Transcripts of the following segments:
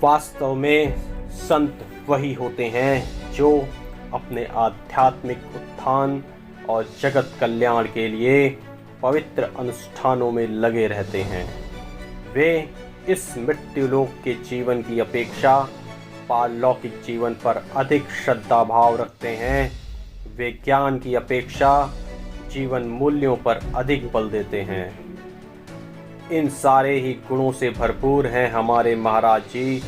वास्तव में संत वही होते हैं जो अपने आध्यात्मिक उत्थान और जगत कल्याण के लिए पवित्र अनुष्ठानों में लगे रहते हैं। वे इस मृत्युलोक के जीवन की अपेक्षा पारलौकिक जीवन पर अधिक श्रद्धा भाव रखते हैं। वे ज्ञान की अपेक्षा जीवन मूल्यों पर अधिक बल देते हैं। इन सारे ही गुणों से भरपूर हैं हमारे महाराज जी,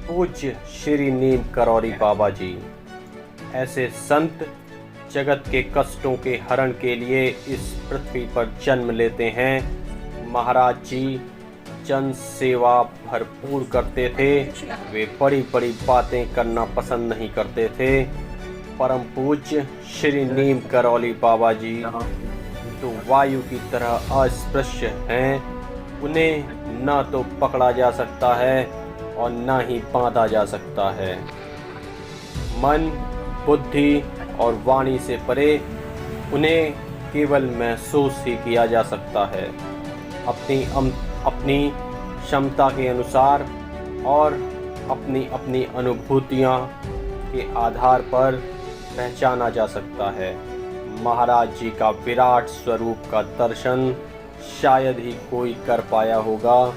पूज्य श्री नीम करौरी बाबा जी। ऐसे संत जगत के कष्टों के हरण के लिए इस पृथ्वी पर जन्म लेते हैं। महाराज जी जन सेवा भरपूर करते थे। वे बड़ी बड़ी बातें करना पसंद नहीं करते थे। परम पूज्य श्री नीम करौली बाबा जी तो वायु की तरह अस्पृश्य हैं। उन्हें न तो पकड़ा जा सकता है और न ही बांधा जा सकता है। मन, बुद्धि और वाणी से परे उन्हें केवल महसूस ही किया जा सकता है। अपनी क्षमता के अनुसार और अपनी अपनी अनुभूतियाँ के आधार पर पहचाना जा सकता है। महाराज जी का विराट स्वरूप का दर्शन शायद ही कोई कर पाया होगा।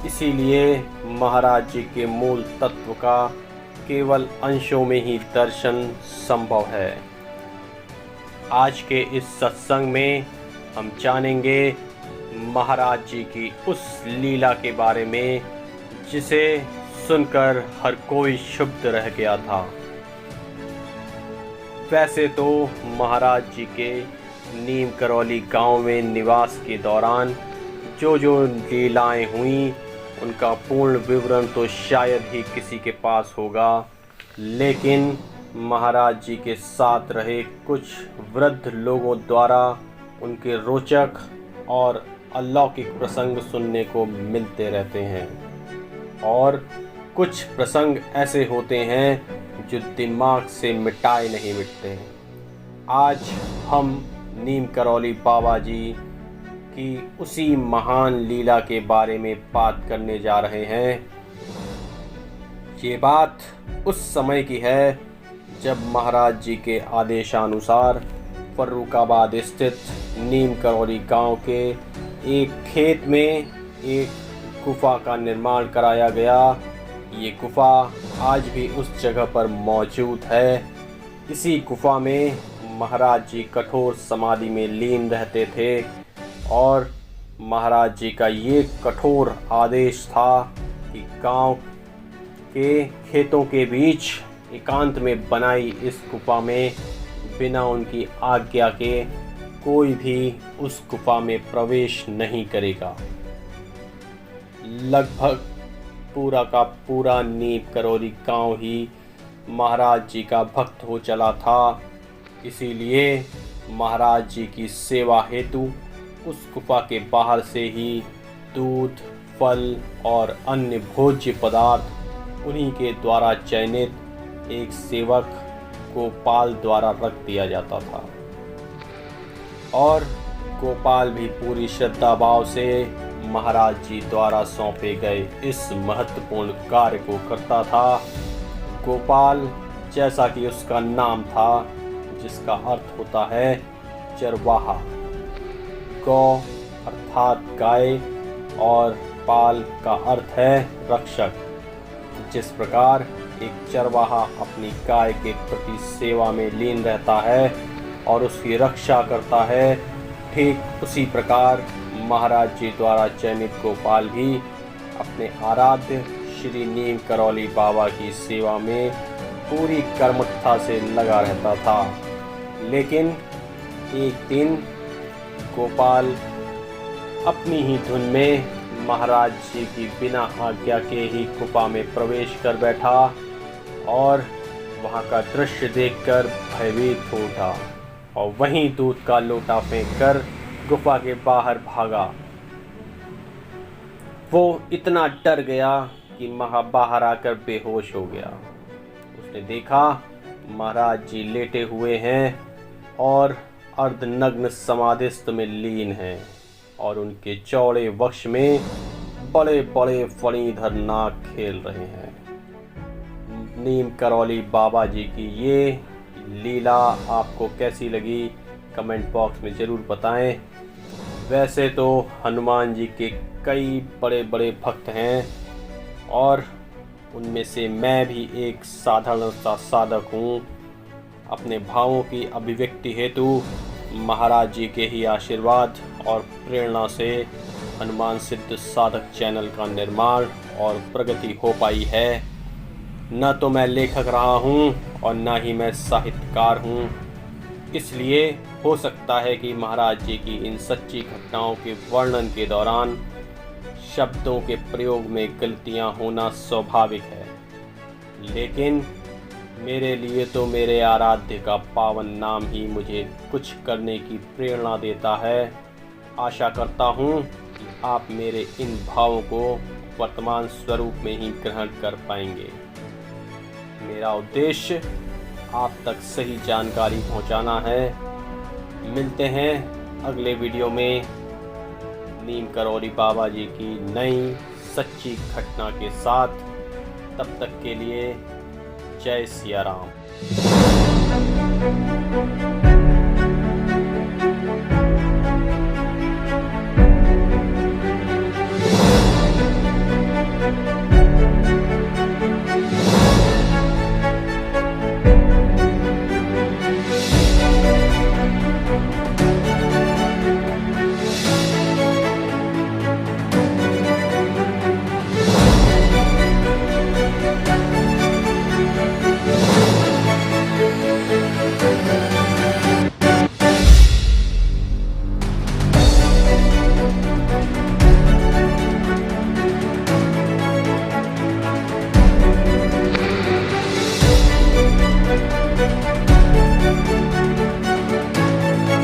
इसीलिए महाराज जी के मूल तत्व का केवल अंशों में ही दर्शन संभव है। आज के इस सत्संग में हम जानेंगे महाराज जी की उस लीला के बारे में जिसे सुनकर हर कोई क्षुब्ध रह गया था। वैसे तो महाराज जी के नीम करौली गांव में निवास के दौरान जो लीलाएं हुई उनका पूर्ण विवरण तो शायद ही किसी के पास होगा, लेकिन महाराज जी के साथ रहे कुछ वृद्ध लोगों द्वारा उनके रोचक और अलौकिक प्रसंग सुनने को मिलते रहते हैं। और कुछ प्रसंग ऐसे होते हैं जो दिमाग से मिटाए नहीं मिटते। आज हम नीम करौली बाबा जी की उसी महान लीला के बारे में बात करने जा रहे हैं। ये बात उस समय की है जब महाराज जी के आदेशानुसार फर्रुखाबाद स्थित नीम करौली गांव के एक खेत में एक गुफा का निर्माण कराया गया। ये गुफा आज भी उस जगह पर मौजूद है। इसी गुफा में महाराज जी कठोर समाधि में लीन रहते थे और महाराज जी का ये कठोर आदेश था कि गांव के खेतों के बीच एकांत में बनाई इस गुफा में बिना उनकी आज्ञा के कोई भी उस गुफा में प्रवेश नहीं करेगा। लगभग पूरा का पूरा नीम करौली गांव ही महाराज जी का भक्त हो चला था। इसीलिए महाराज जी की सेवा हेतु उस गुफा के बाहर से ही दूध, फल और अन्य भोज्य पदार्थ उन्हीं के द्वारा चयनित एक सेवक गोपाल द्वारा रख दिया जाता था। और गोपाल भी पूरी श्रद्धा भाव से महाराज जी द्वारा सौंपे गए इस महत्वपूर्ण कार्य को करता था। गोपाल जैसा कि उसका नाम था, जिसका अर्थ होता है चरवाहा। गौ अर्थात गाय और पाल का अर्थ है रक्षक। जिस प्रकार एक चरवाहा अपनी गाय के प्रति सेवा में लीन रहता है और उसकी रक्षा करता है, ठीक उसी प्रकार महाराज जी द्वारा चयनित गोपाल भी अपने आराध्य श्री नीम करौली बाबा की सेवा में पूरी कर्मठता से लगा रहता था। लेकिन एक दिन गोपाल अपनी ही धुन में महाराज जी की बिना आज्ञा के ही गुफा में प्रवेश कर बैठा और वहां का दृश्य देखकर भयभीत हो उठा और वहीं दूध का लोटा फेंककर गुफा के बाहर भागा। वो इतना डर गया कि बाहर आकर बेहोश हो गया। उसने देखा महाराज जी लेटे हुए हैं और अर्धनग्न समाधिस्थ में लीन हैं और उनके चौड़े वक्ष में बड़े बड़े फणीधर नाग खेल रहे हैं। नीम करौली बाबा जी की ये लीला आपको कैसी लगी कमेंट बॉक्स में ज़रूर बताएं। वैसे तो हनुमान जी के कई बड़े बड़े भक्त हैं और उनमें से मैं भी एक साधारण सा साधक हूँ। अपने भावों की अभिव्यक्ति हेतु महाराज जी के ही आशीर्वाद और प्रेरणा से हनुमान सिद्ध साधक चैनल का निर्माण और प्रगति हो पाई है। न तो मैं लेखक रहा हूँ और न ही मैं साहित्यकार हूँ, इसलिए हो सकता है कि महाराज जी की इन सच्ची घटनाओं के वर्णन के दौरान शब्दों के प्रयोग में गलतियाँ होना स्वाभाविक है, लेकिन मेरे लिए तो मेरे आराध्य का पावन नाम ही मुझे कुछ करने की प्रेरणा देता है। आशा करता हूँ कि आप मेरे इन भावों को वर्तमान स्वरूप में ही ग्रहण कर पाएंगे। मेरा उद्देश्य आप तक सही जानकारी पहुँचाना है। मिलते हैं अगले वीडियो में नीम करौली बाबा जी की नई सच्ची घटना के साथ। तब तक के लिए जय सिया राम।